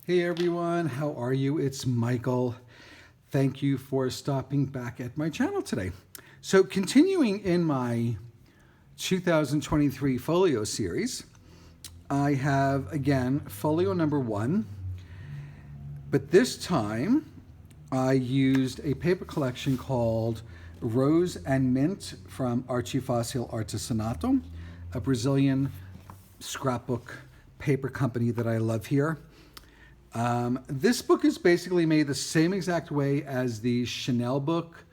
Hey everyone, how are you? It's Michael. Thank you for stopping back at my channel today. So continuing in my 2023 Folio series, I have again Folio number 1, but this time I used a paper collection called Rose and Mint from Arte Facil Artesanato, a Brazilian scrapbook paper company that I love here. This book is basically made the same exact way as the Chanel book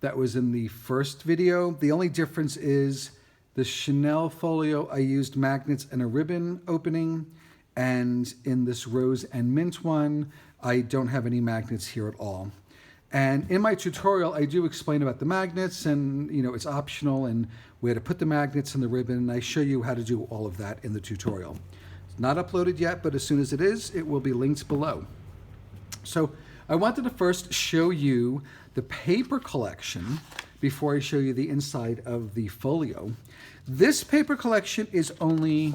that was in the first video. The only difference is the Chanel folio, I used magnets and a ribbon opening, and in this Rose and Mint one, I don't have any magnets here at all. And in my tutorial, I do explain about the magnets and, it's optional and where to put the magnets and the ribbon, and I show you how to do all of that in the tutorial. Not uploaded yet, but as soon as it is, it will be linked below. So I wanted to first show you the paper collection before I show you the inside of the folio. This paper collection is only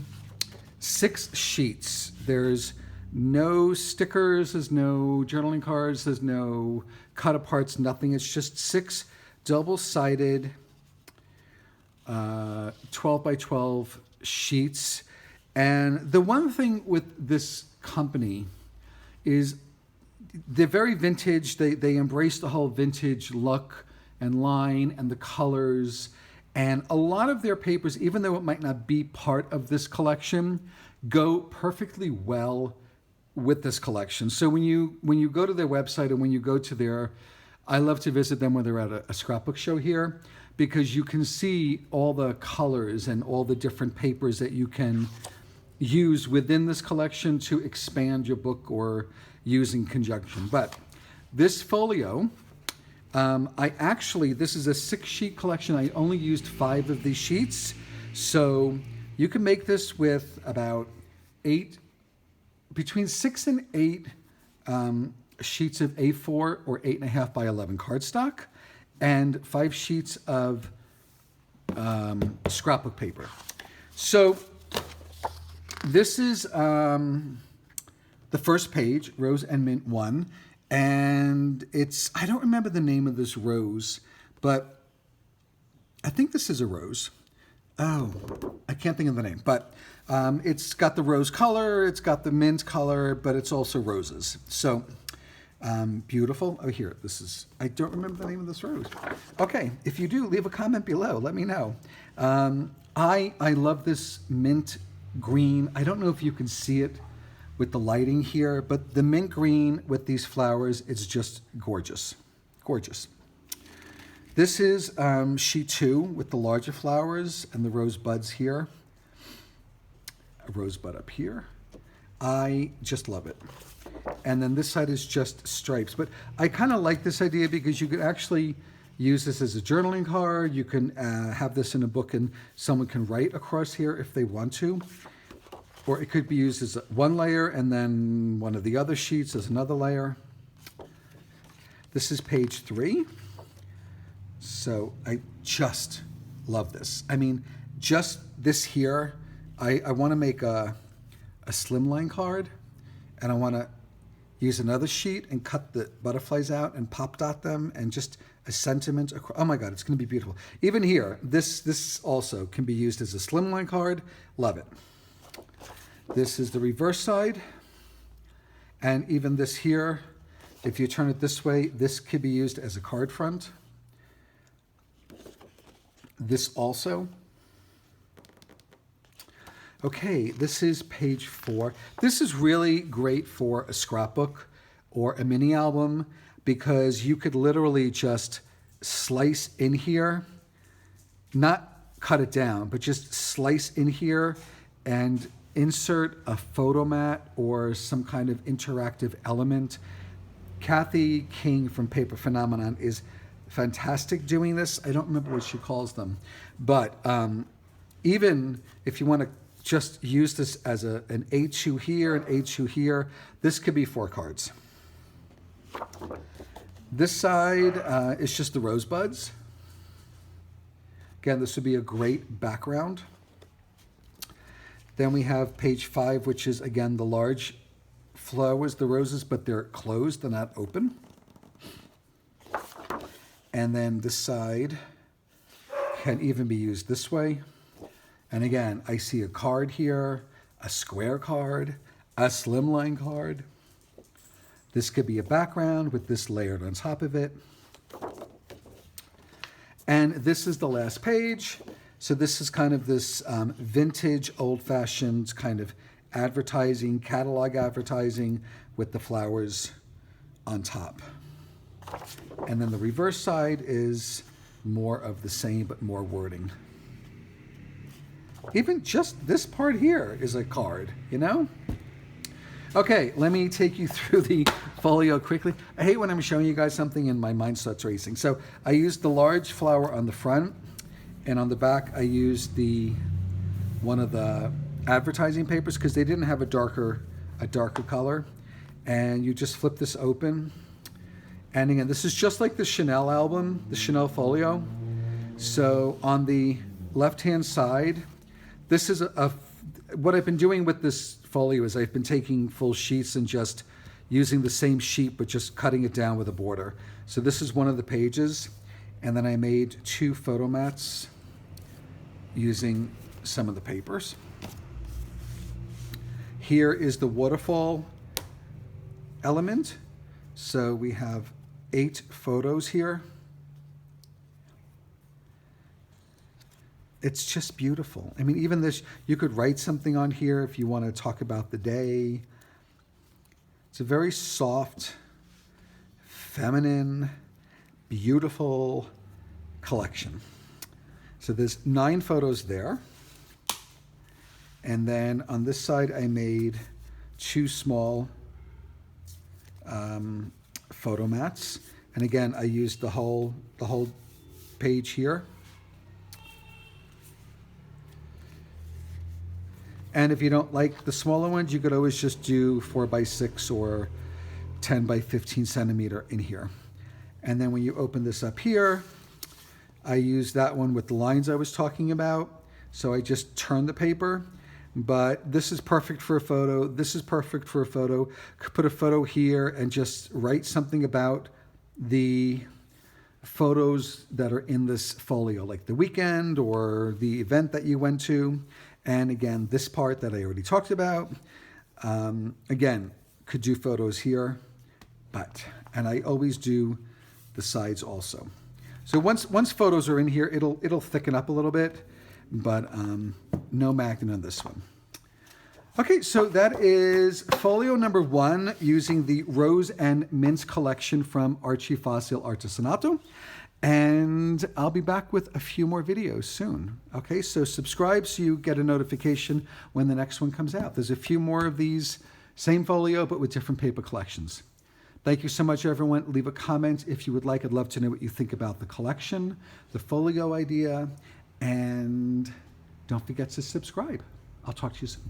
6 sheets. There's no stickers, there's no journaling cards, there's no cut aparts, nothing. It's just 6 double-sided 12 by 12 sheets. And the one thing with this company is they're very vintage. They embrace the whole vintage look and line and the colors. And a lot of their papers, even though it might not be part of this collection, go perfectly well with this collection. So when you go to their website and when you go to their, I love to visit them when they're at a scrapbook show here, because you can see all the colors and all the different papers that you can use within this collection to expand your book or use in conjunction. But this folio, this is a 6-sheet collection. I only used 5 of these sheets. So you can make this with about between 6 and 8 sheets of A4 or 8.5 by 11 cardstock and 5 sheets of scrapbook paper. So this is the first page, Rose and Mint 1, and I don't remember the name of this rose, but I think this is a rose. Oh, I can't think of the name, but it's got the rose color, it's got the mint color, but it's also roses. So beautiful. Oh, here, I don't remember the name of this rose. Okay, if you do, leave a comment below, let me know. I love this mint green. I don't know if you can see it with the lighting here, but the mint green with these flowers, it's just gorgeous, gorgeous. This is sheet 2 with the larger flowers and the rose buds here. A rosebud up here. I just love it. And then this side is just stripes. But I kind of like this idea because you could actually use this as a journaling card. You can have this in a book and someone can write across here if they want to. Or it could be used as one layer and then one of the other sheets as another layer. This is page 3. So I just love this. I mean, just this here, I want to make a slimline card, and I want to use another sheet and cut the butterflies out and pop dot them and just a sentiment. Oh my God, it's going to be beautiful. Even here, this also can be used as a slimline card. Love it. This is the reverse side. And even this here, if you turn it this way, this could be used as a card front. This also. Okay, this is page 4. This is really great for a scrapbook or a mini album because you could literally just slice in here, not cut it down, but just slice in here and insert a photo mat or some kind of interactive element. Kathy King from Paper Phenomenon is fantastic doing this. I don't remember what she calls them, but even if you want to just use this as an A2 here, an A2 here, this could be 4 cards. This side is just the rosebuds. Again, this would be a great background. Then we have page 5, which is again the large flowers, the roses, but they're closed, they're not open. And then this side can even be used this way. And again, I see a card here, a square card, a slimline card. This could be a background with this layered on top of it. And this is the last page. So this is kind of this vintage, old-fashioned kind of advertising, catalog advertising with the flowers on top. And then the reverse side is more of the same, but more wording. Even just this part here is a card, you know? Okay, let me take you through the folio quickly. I hate when I'm showing you guys something and my mind starts racing. So I used the large flower on the front, and on the back I used one of the advertising papers because they didn't have a darker color. And you just flip this open. And again, this is just like the Chanel album, the Chanel folio. So on the left-hand side, this is what I've been doing with this folio is I've been taking full sheets and just using the same sheet, but just cutting it down with a border. So this is one of the pages. And then I made 2 photo mats using some of the papers. Here is the waterfall element. So we have 8 photos here. It's just beautiful. I mean, even this, you could write something on here if you want to talk about the day. It's a very soft, feminine, beautiful collection. So there's 9 photos there. And then on this side, I made 2 small photo mats. And again, I used the whole page here. And if you don't like the smaller ones, you could always just do 4x6 or 10 by 15 centimeter in here. And then when you open this up here, I use that one with the lines I was talking about. So I just turn the paper, but this is perfect for a photo. This is perfect for a photo. Could put a photo here and just write something about the photos that are in this folio, like the weekend or the event that you went to. And again, this part that I already talked about, again, could do photos here, and I always do the sides also. So once photos are in here, it'll thicken up a little bit, but no magnet on this one. Okay, so that is folio number 1 using the Rose and Mint collection from Arte Facil Artesanato. And I'll be back with a few more videos soon. Okay, so subscribe so you get a notification when the next one comes out. There's a few more of these, same folio, but with different paper collections. Thank you so much, everyone. Leave a comment if you would like. I'd love to know what you think about the collection, the folio idea, and don't forget to subscribe. I'll talk to you soon.